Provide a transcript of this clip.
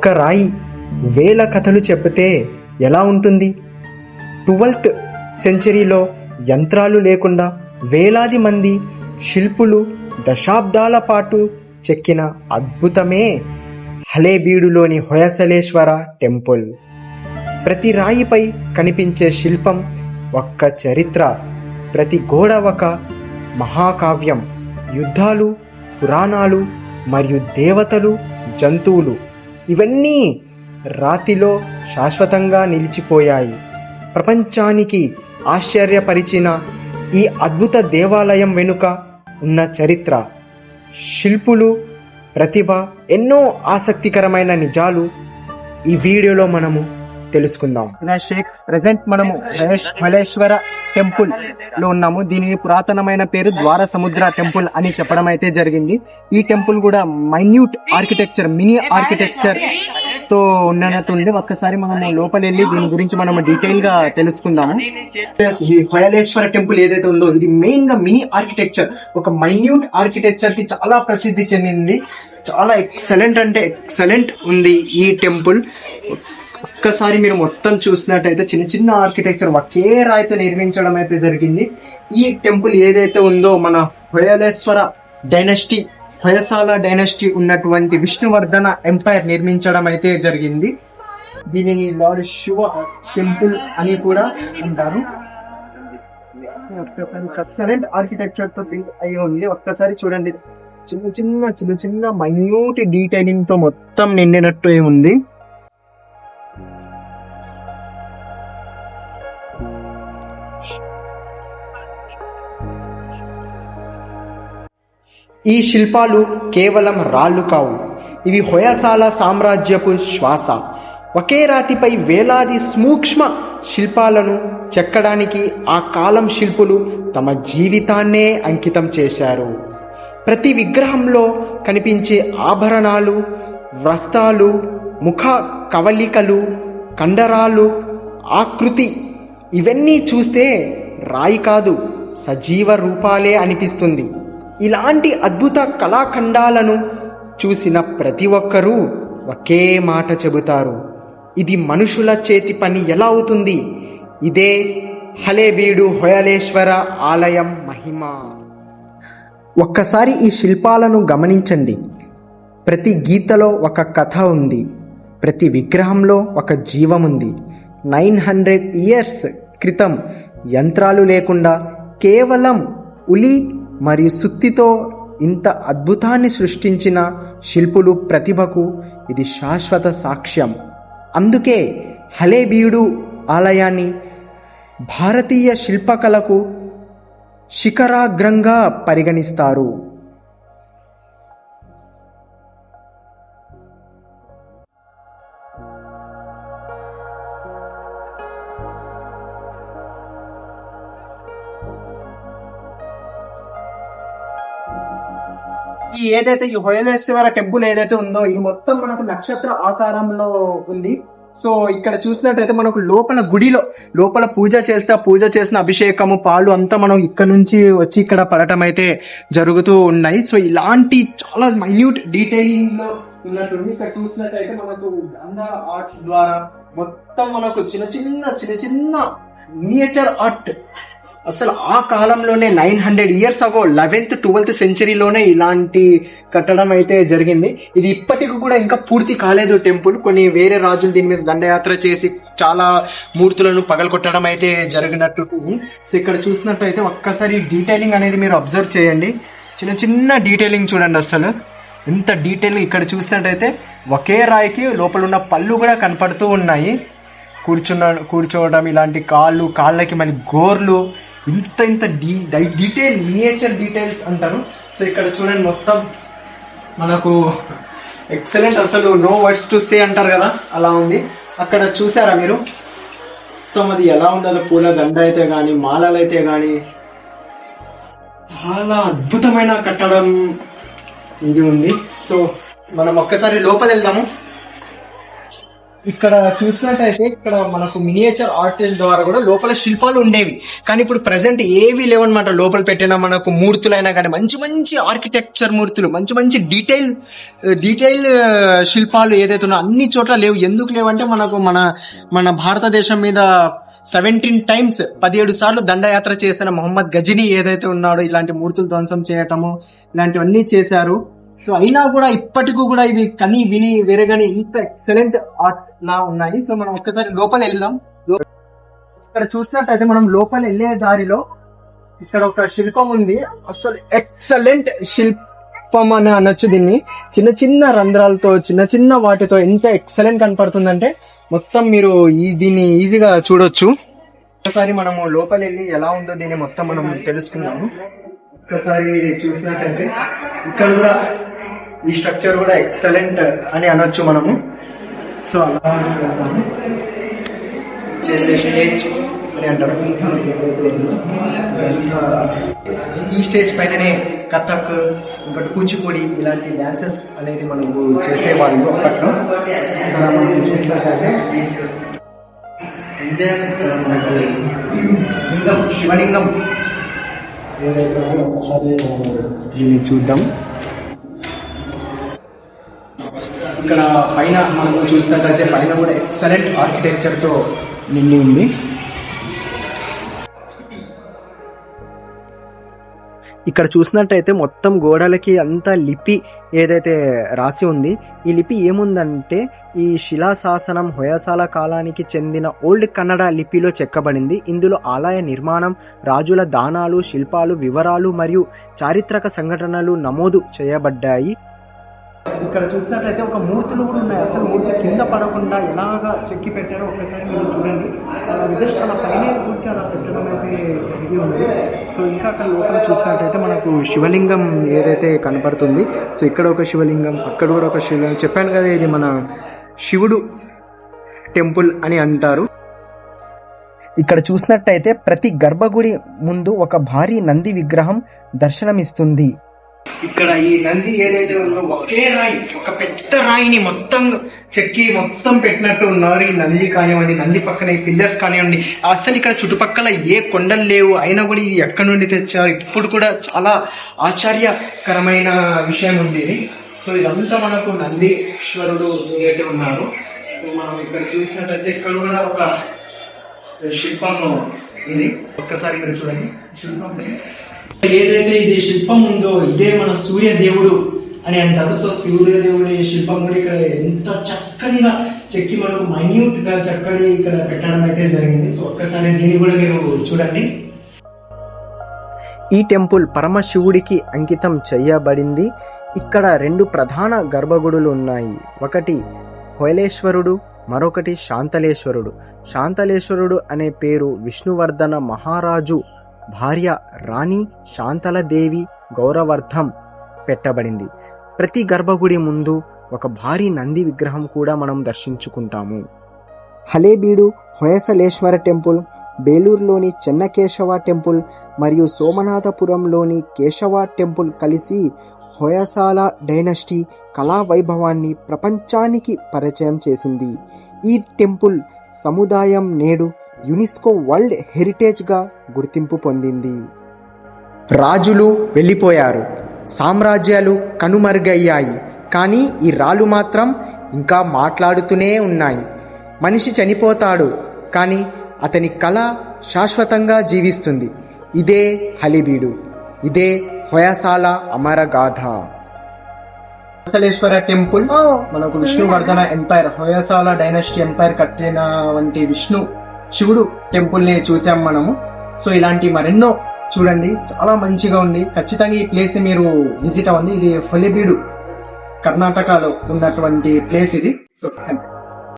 ఒక్క రాయి వేల కథలు చెబితే ఎలా ఉంటుంది? 12th సెంచరీలో యంత్రాలు లేకుండా వేలాది మంది శిల్పులు దశాబ్దాల పాటు చెక్కిన అద్భుతమే హళేబీడులోని హొయసలేశ్వర టెంపుల్. ప్రతి రాయిపై కనిపించే శిల్పం ఒక్క చరిత్ర, ప్రతి గోడ ఒక మహాకావ్యం. యుద్ధాలు, పురాణాలు మరియు దేవతలు, జంతువులు ఇవన్నీ రాతిలో శాశ్వతంగా నిలిచిపోయాయి. ప్రపంచానికి ఆశ్చర్యపరిచిన ఈ అద్భుత దేవాలయం వెనుక ఉన్న చరిత్ర, శిల్పులు, ప్రతిభ, ఎన్నో ఆసక్తికరమైన నిజాలు ఈ వీడియోలో మనము తెలుసుకుందాం. షేక్ ప్రెసెంట్ మనము హళేశ్వర టెంపుల్ లో ఉన్నాము. దీని పురాతనమైన పేరు ద్వార సముద్ర టెంపుల్ అని చెప్పడం అయితే జరిగింది. ఈ టెంపుల్ కూడా మైన్యూట్ ఆర్కిటెక్చర్, మినీ ఆర్కిటెక్చర్ తో ఉన్నట్టుంది. ఒక్కసారి మనము లోపల వెళ్ళి దీని గురించి మనము డీటెయిల్ గా తెలుసుకుందాము. ఈ హొయలేశ్వర టెంపుల్ ఏదైతే ఉందో ఇది మెయిన్ గా మినీ ఆర్కిటెక్చర్, ఒక మైన్యూట్ ఆర్కిటెక్చర్ కి చాలా ప్రసిద్ధి చెందింది. చాలా ఎక్సలెంట్ అంటే ఎక్సలెంట్ ఉంది ఈ టెంపుల్. ఒక్కసారి మీరు మొత్తం చూసినట్టయితే చిన్న చిన్న ఆర్కిటెక్చర్ ఒకే రాయితో నిర్మించడం అయితే జరిగింది. ఈ టెంపుల్ ఏదైతే ఉందో మన హొయలేశ్వర డైనస్టీ, హొయసాల డైనస్టీ ఉన్నటువంటి విష్ణువర్ధన ఎంపైర్ నిర్మించడం అయితే జరిగింది. దీనిని లార్డ్ శివ టెంపుల్ అని కూడా అంటారు. ఎక్సలెంట్ ఆర్కిటెక్చర్ తో బిల్డ్ అయి ఉంది. ఒక్కసారి చూడండి, చిన్న చిన్న మైన్యూట్ డీటెయిలింగ్ తో మొత్తం నిండినట్టు ఉంది. ఈ శిల్పాలు కేవలం రాళ్ళు కావు, ఇవి హొయసాల సామ్రాజ్యపు శ్వాస. ఒకే రాతిపై వేలాది సూక్ష్మ శిల్పాలను చెక్కడానికి ఆ కాలం శిల్పులు తమ జీవితాన్నే అంకితం చేశారు. ప్రతి విగ్రహంలో కనిపించే ఆభరణాలు, వస్త్రాలు, ముఖ కవళికలు, కండరాలు, ఆకృతి ఇవన్నీ చూస్తే రాయి కాదు సజీవ రూపాలే అనిపిస్తుంది. ఇలాంటి అద్భుత కళాఖండాలను చూసిన ప్రతి ఒక్కరూ ఒకే మాట చెబుతారు, ఇది మనుషుల చేతి పని ఎలా అవుతుంది? ఇదే హళేబీడు హొయలేశ్వర ఆలయం మహిమ. ఒక్కసారి ఈ శిల్పాలను గమనించండి. ప్రతి గీతలో ఒక కథ ఉంది, ప్రతి విగ్రహంలో ఒక జీవం ఉంది. 900 years క్రితం యంత్రాలు లేకుండా కేవలం ఉలి మరియు సుత్తితో ఇంత అద్భుతాన్ని సృష్టించిన శిల్పులు ప్రతిభకు ఇది శాశ్వత సాక్ష్యం. అందుకే హళేబీడు ఆలయాన్ని భారతీయ శిల్పకళకు శిఖరాగ్రంగా పరిగణిస్తారు. ఈ ఏదైతే ఈ హొయలేశ్వర టెంపుల్ ఏదైతే ఉందో ఇది మొత్తం మనకు నక్షత్ర ఆకారంలో ఉంది. సో ఇక్కడ చూసినట్టయితే మనకు లోపల గుడిలో లోపల పూజ చేసిన అభిషేకము, పాలు అంతా మనం ఇక్కడ నుంచి వచ్చి ఇక్కడ పడటం అయితే జరుగుతూ ఉన్నాయి. సో ఇలాంటి చాలా మైన్యూట్ డీటెయిలింగ్ లో ఉన్నట్టుంది. ఇక్కడ చూసినట్టయితే మనకు గంధా ఆర్ట్స్ ద్వారా మొత్తం మనకు చిన్న చిన్న మినియేచర్ ఆర్ట్. అసలు ఆ కాలంలోనే 900 years అగో 11th 12th సెంచరీలోనే ఇలాంటి కట్టడం అయితే జరిగింది. ఇది ఇప్పటికి కూడా ఇంకా పూర్తి కాలేదు టెంపుల్. కొన్ని వేరే రాజులు దీని మీద దండయాత్ర చేసి చాలా మూర్తులను పగలగొట్టడం అయితే జరిగినట్టు. సో ఇక్కడ చూసినట్టయితే ఒక్కసారి డీటెయిలింగ్ అనేది మీరు అబ్జర్వ్ చేయండి. చిన్న డీటెయిలింగ్ చూడండి, అసలు ఎంత డీటెయిలింగ్. ఇక్కడ చూసినట్టయితే ఒకే రాయికి లోపల ఉన్న పళ్ళు కూడా కనపడుతూ ఉన్నాయి. కూర్చోవడం, ఇలాంటి కాళ్ళకి మళ్ళీ గోర్లు, ఇంత డీటెయిల్ మినియేచర్ డీటెయిల్స్ అంటారు. సో ఇక్కడ చూడండి మొత్తం మనకు ఎక్సలెంట్, అసలు నో వర్డ్స్ టు సే అంటారు కదా, అలా ఉంది. అక్కడ చూసారా మీరు మొత్తం అది ఎలా ఉందో, పూల దండ అయితే గాని, మాలలు అయితే గాని, చాలా అద్భుతమైన కట్టడం ఇది ఉంది. సో మనం ఒక్కసారి లోపల వెళ్దాము. ఇక్కడ చూసినట్టయితే ఇక్కడ మనకు మినియేచర్ ఆర్టిస్ట్ ద్వారా కూడా లోపల శిల్పాలు ఉండేవి, కానీ ఇప్పుడు ప్రెసెంట్ ఏవి లేవన్నమాట. లోపల పెట్టిన మనకు మూర్తులైనా కానీ మంచి మంచి ఆర్కిటెక్చర్ మూర్తులు, మంచి మంచి డీటెయిల్ శిల్పాలు ఏదైతే ఉన్నాయో అన్ని చోట్ల లేవు. ఎందుకు లేవంటే మనకు మన భారతదేశం మీద 17 times 17 సార్లు దండయాత్ర చేసిన మొహమ్మద్ గజనీ ఏదైతే ఉన్నాడో ఇలాంటి మూర్తులు ధ్వంసం చేయటము ఇలాంటివన్నీ చేశారు. సో అయినా కూడా ఇప్పటికీ కూడా ఇవి కని విని వేరేగాని ఇంత ఎక్సలెంట్ ఆర్ట్ లా ఉన్నాయి. సో మనం ఒక్కసారి లోపల వెళ్దాం. ఇక్కడ చూసినట్టయితే మనం లోపల వెళ్లే దారిలో ఇక్కడ ఒక శిల్పం ఉంది. అసలు ఎక్సలెంట్ శిల్పం అని అనొచ్చు దీన్ని. చిన్న చిన్న రంధ్రాలతో చిన్న చిన్న వాటితో ఎంత ఎక్సలెంట్ కనపడుతుందంటే మొత్తం మీరు దీన్ని ఈజీగా చూడొచ్చు. ఒకసారి మనము లోపల వెళ్ళి ఎలా ఉందో దీన్ని మొత్తం మనం తెలుసుకుందాము. ఒకసారి చూసినట్టయితే ఇక్కడ కూడా ఈ స్ట్రక్చర్ కూడా ఎక్సలెంట్ అని అనొచ్చు మనము. సో అలా చేసే స్టేజ్ అని అంటారు. ఈ స్టేజ్ పైననే కథక్, ఇంకోటి కూచిపూడి ఇలాంటి డాన్సెస్ అనేది మనకు చేసేవాళ్ళు అప్పట్లో. మనం చూసినట్టయితే శివలింగం దీన్ని చూద్దాం. ఇక్కడ పైన మనము చూసినట్లయితే పైన కూడా ఎక్సలెంట్ ఆర్కిటెక్చర్ తో నిండి ఉంది. ఇక్కడ చూసినట్టయితే మొత్తం గోడలకి అంతా లిపి ఏదైతే రాసి ఉంది, ఈ లిపి ఏముందంటే ఈ శిలాశాసనం హొయసాల కాలానికి చెందిన ఓల్డ్ కన్నడ లిపిలో చెక్కబడింది. ఇందులో ఆలయ నిర్మాణం, రాజుల దానాలు, శిల్పాలు, వివరాలు మరియు చారిత్రక సంఘటనలు నమోదు చేయబడ్డాయి. ఇక్కడ చూసినట్లయితే ఒక మూర్తులు కూడా ఉన్నాయి. అసలు మూర్తి కింద పడకుండా ఎలాగా చెక్కి పెట్టారో ఒకసారి మీరు చూడండి. జస్ట్ అలా పైన కూర్చి అలా పెట్టడం అయితే ఇది ఉంది. సో ఇంకా అక్కడ లోపల చూసినట్టయితే మనకు శివలింగం ఏదైతే కనపడుతుంది. సో ఇక్కడ ఒక శివలింగం, అక్కడ కూడా ఒక శివలింగం. చెప్పాను కదా ఇది మన శివుడు టెంపుల్ అని అంటారు. ఇక్కడ చూసినట్టయితే ప్రతి గర్భగుడి ముందు ఒక భారీ నంది విగ్రహం దర్శనమిస్తుంది. ఇక్కడ ఈ నంది ఏదైతే ఉందో ఒకే రాయి, ఒక పెద్ద రాయిని మొత్తం చెక్కి మొత్తం పెట్టినట్టు ఉన్నారు. ఈ నంది కానివ్వండి, నంది పక్కన ఈ పిల్లర్స్ కానివ్వండి. అసలు ఇక్కడ చుట్టుపక్కల ఏ కొండలు లేవు, అయినా కూడా ఇది ఎక్కడి నుండి తెచ్చారు. ఇప్పుడు కూడా చాలా ఆశ్చర్యకరమైన విషయం ఉంది. సో ఇదంతా మనకు నందీశ్వరుడు ఏదైతే ఉన్నారు. మనం ఇక్కడ చూసినట్టయితే ఇక్కడ కూడా ఒక శిల్పం ఉంది. ఒక్కసారి మీరు చూడండి. శిల్పం ఏదైతే ఇది శిల్పం ఉందో ఇదే మన సూర్యదేవుడు అని అంటారు. సో సూర్యదేవుడి శిల్పం కూడా ఇక్కడ ఎంత చక్కనిగా చెక్కి మనకు మైన్యూట్ గా చక్కని ఇక్కడ పెట్టడం అయితే జరిగింది. సో ఒక్కసారి దీన్ని కూడా మీరు చూడండి. ఈ టెంపుల్ పరమశివుడికి అంకితం చేయబడింది. ఇక్కడ 2 ప్రధాన గర్భగుడులు ఉన్నాయి. ఒకటి హొయలేశ్వరుడు, మరొకటి శాంతలేశ్వరుడు. శాంతలేశ్వరుడు అనే పేరు విష్ణువర్ధన మహారాజు భార్య రాణి శాంతలదేవి గౌరవార్థం పెట్టబడింది. ప్రతి గర్భగుడి ముందు ఒక భారీ నంది విగ్రహం కూడా మనం దర్శించుకుంటాము. హలేబీడు హొయసలేశ్వర టెంపుల్, బేలూరులోని చెన్నకేశవ టెంపుల్ మరియు సోమనాథపురంలోని కేశవ టెంపుల్ కలిసి హొయసాల డైనస్టీ కళా వైభవాన్ని ప్రపంచానికి పరిచయం చేసింది. ఈ టెంపుల్ సముదాయం నేడు యునెస్కో వరల్డ్ హెరిటేజ్గా గుర్తింపు పొందింది. రాజులు వెళ్ళిపోయారు, సామ్రాజ్యాలు కనుమరుగయ్యాయి, కానీ ఈ రాళ్ళు మాత్రం ఇంకా మాట్లాడుతూనే ఉన్నాయి. మనిషి చనిపోతాడు, కానీ అతని కళ శాశ్వతంగా జీవిస్తుంది. ఇదే హలేబీడు, ఇదే హొయసాల అమరగాథ. హొయసలేశ్వర టెంపుల్ మనకు విష్ణువర్ధన ఎంపైర్, హొయసాల డైనస్టీ ఎంపైర్ కట్టిన వంటి శివుడు టెంపుల్ ని చూసాం మనము. సో ఇలాంటి మరెన్నో చూడండి, చాలా మంచిగా ఉంది. ఖచ్చితంగా ఈ ప్లేస్ ని మీరు విజిట్ అవ్వండి. ఇది హలేబీడు కర్ణాటకలో ఉన్నటువంటి ప్లేస్ ఇది. సో